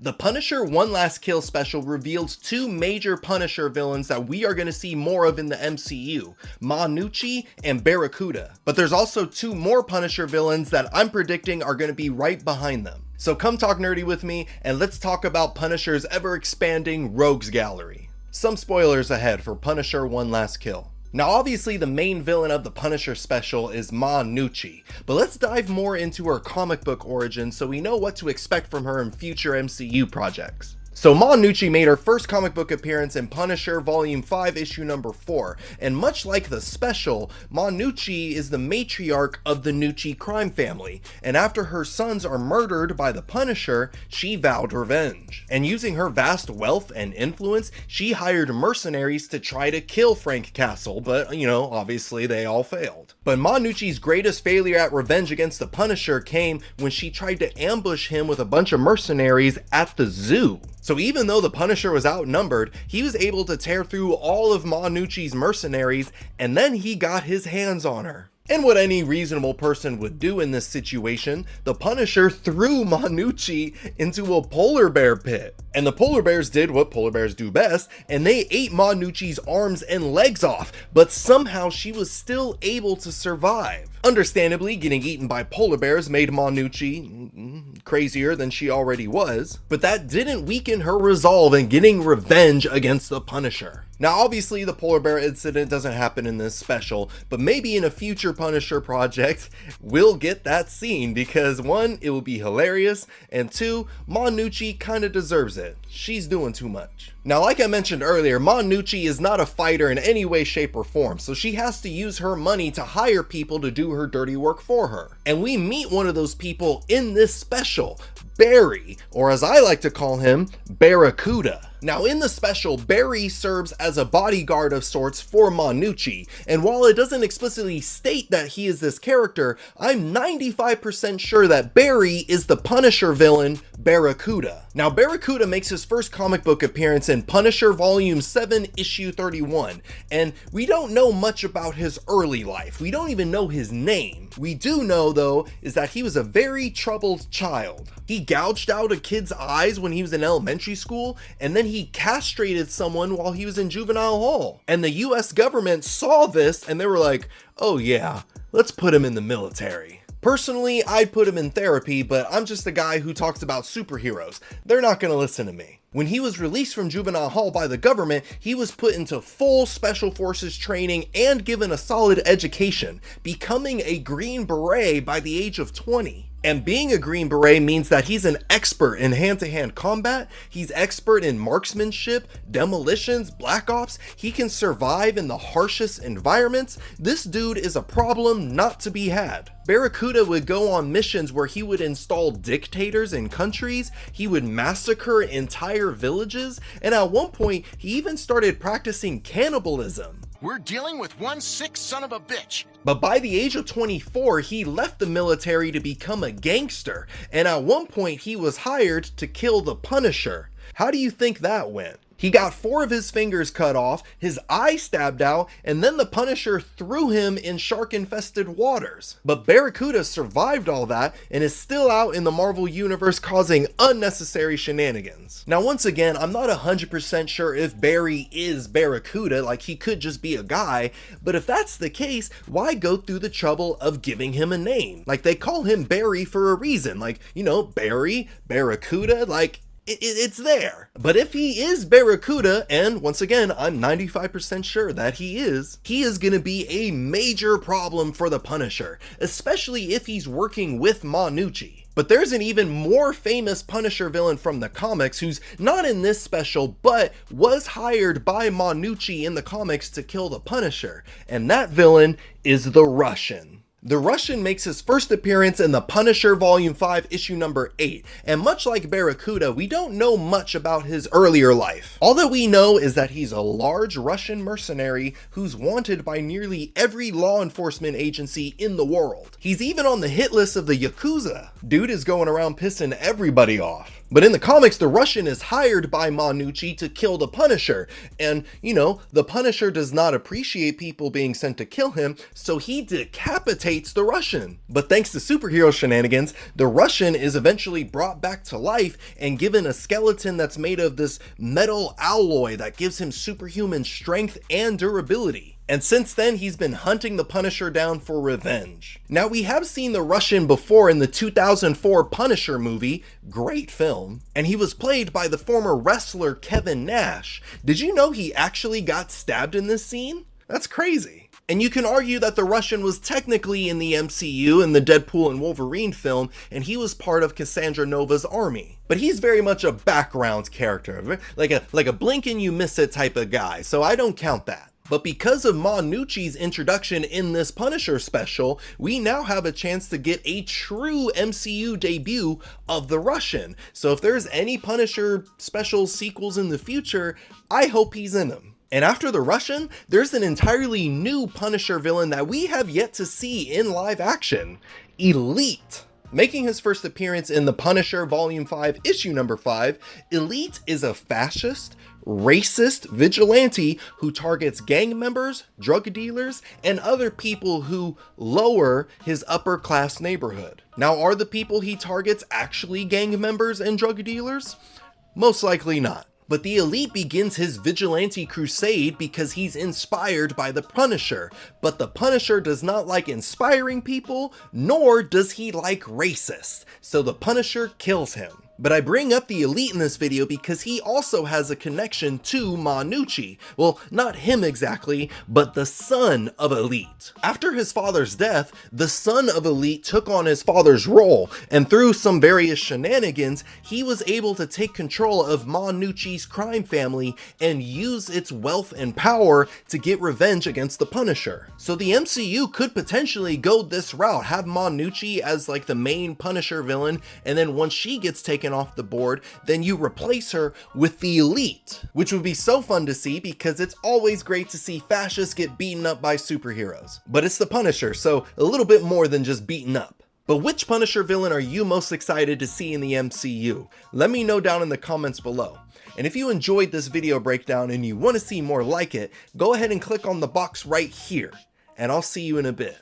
The Punisher One Last Kill special reveals two major Punisher villains that we are going to see more of in the MCU, Gnucci and Barracuda. But there's also two more Punisher villains that I'm predicting are going to be right behind them. So come talk nerdy with me and let's talk about Punisher's ever-expanding rogues gallery. Some spoilers ahead for Punisher One Last Kill. Now obviously the main villain of the Punisher special is Gnucci, but let's dive more into her comic book origin so we know what to expect from her in future MCU projects. So Gnucci made her first comic book appearance in Punisher Volume 5 issue number 4, and much like the special, Gnucci is the matriarch of the Gnucci crime family, and after her sons are murdered by the Punisher, she vowed revenge. And using her vast wealth and influence, she hired mercenaries to try to kill Frank Castle, but obviously they all failed. But Gnucci's greatest failure at revenge against the Punisher came when she tried to ambush him with a bunch of mercenaries at the zoo. So even though the Punisher was outnumbered, he was able to tear through all of Gnucci's mercenaries, and then he got his hands on her. And what any reasonable person would do in this situation, the Punisher threw Gnucci into a polar bear pit. And the polar bears did what polar bears do best, and they ate Gnucci's arms and legs off, but somehow she was still able to survive. Understandably, getting eaten by polar bears made Gnucci crazier than she already was, but that didn't weaken her resolve in getting revenge against the Punisher. Now obviously the polar bear incident doesn't happen in this special, but maybe in a future Punisher project we'll get that scene, because one, it will be hilarious, and two, Gnucci kinda deserves it. She's doing too much. Now like I mentioned earlier, Gnucci is not a fighter in any way, shape, or form, so she has to use her money to hire people to do her dirty work for her. And we meet one of those people in this special, Barry, or as I like to call him, Barracuda. Now in the special, Barry serves as a bodyguard of sorts for Gnucci, and while it doesn't explicitly state that he is this character, I'm 95% sure that Barry is the Punisher villain, Barracuda. Now Barracuda makes his first comic book appearance in Punisher Volume 7, Issue 31, and we don't know much about his early life. We don't even know his name. We do know though is that he was a very troubled child. He gouged out a kid's eyes when he was in elementary school, and then he castrated someone while he was in juvenile hall. And the US government saw this and they were like, oh yeah, let's put him in the military. Personally, I'd put him in therapy, but I'm just a guy who talks about superheroes. They're not gonna listen to me. When he was released from juvenile hall by the government, he was put into full special forces training and given a solid education, becoming a Green Beret by the age of 20. And being a Green Beret means that he's an expert in hand-to-hand combat, he's expert in marksmanship, demolitions, black ops, he can survive in the harshest environments. This dude is a problem not to be had. Barracuda would go on missions where he would install dictators in countries, he would massacre entire villages, and at one point he even started practicing cannibalism. We're dealing with one sick son of a bitch. But by the age of 24, he left the military to become a gangster, and at one point he was hired to kill the Punisher. How do you think that went? He got 4 of his fingers cut off, his eye stabbed out, and then the Punisher threw him in shark-infested waters. But Barracuda survived all that and is still out in the Marvel Universe causing unnecessary shenanigans. Now once again, I'm not 100% sure if Barry is Barracuda, like he could just be a guy, but if that's the case, why go through the trouble of giving him a name? Like they call him Barry for a reason, like, Barry, Barracuda, like, it's there. But if he is Barracuda, and once again, I'm 95% sure that he is gonna be a major problem for the Punisher, especially if he's working with Gnucci. But there's an even more famous Punisher villain from the comics who's not in this special, but was hired by Gnucci in the comics to kill the Punisher, and that villain is the Russian. The Russian makes his first appearance in the Punisher Volume 5, Issue number 8, and much like Barracuda, we don't know much about his earlier life. All that we know is that he's a large Russian mercenary who's wanted by nearly every law enforcement agency in the world. He's even on the hit list of the Yakuza. Dude is going around pissing everybody off. But in the comics, the Russian is hired by Gnucci to kill the Punisher. And, you know, the Punisher does not appreciate people being sent to kill him, so he decapitates the Russian. But thanks to superhero shenanigans, the Russian is eventually brought back to life and given a skeleton that's made of this metal alloy that gives him superhuman strength and durability. And since then, he's been hunting the Punisher down for revenge. Now, we have seen the Russian before in the 2004 Punisher movie, great film, and he was played by the former wrestler Kevin Nash. Did you know he actually got stabbed in this scene? That's crazy. And you can argue that the Russian was technically in the MCU in the Deadpool and Wolverine film, and he was part of Cassandra Nova's army. But he's very much a background character, like a blink and you miss it type of guy, so I don't count that. But because of Gnucci's introduction in this Punisher special, we now have a chance to get a true MCU debut of the Russian. So if there's any Punisher special sequels in the future, I hope he's in them. And after the Russian, there's an entirely new Punisher villain that we have yet to see in live action, Elite. Making his first appearance in The Punisher Volume 5, Issue number 5, Elite is a fascist, racist vigilante who targets gang members, drug dealers, and other people who lower his upper class neighborhood. Now, are the people he targets actually gang members and drug dealers? Most likely not. But the Elite begins his vigilante crusade because he's inspired by the Punisher. But the Punisher does not like inspiring people, nor does he like racists. So the Punisher kills him. But I bring up the Elite in this video because he also has a connection to Gnucci. Well, not him exactly, but the son of Elite. After his father's death, the son of Elite took on his father's role, and through some various shenanigans, he was able to take control of Gnucci's crime family and use its wealth and power to get revenge against the Punisher. So the MCU could potentially go this route, have Gnucci as like the main Punisher villain, and then once she gets taken off the board, then you replace her with the Elite, which would be so fun to see because it's always great to see fascists get beaten up by superheroes. But it's the Punisher, so a little bit more than just beaten up. But which Punisher villain are you most excited to see in the MCU? Let me know down in the comments below. And if you enjoyed this video breakdown and you want to see more like it, go ahead and click on the box right here, and I'll see you in a bit.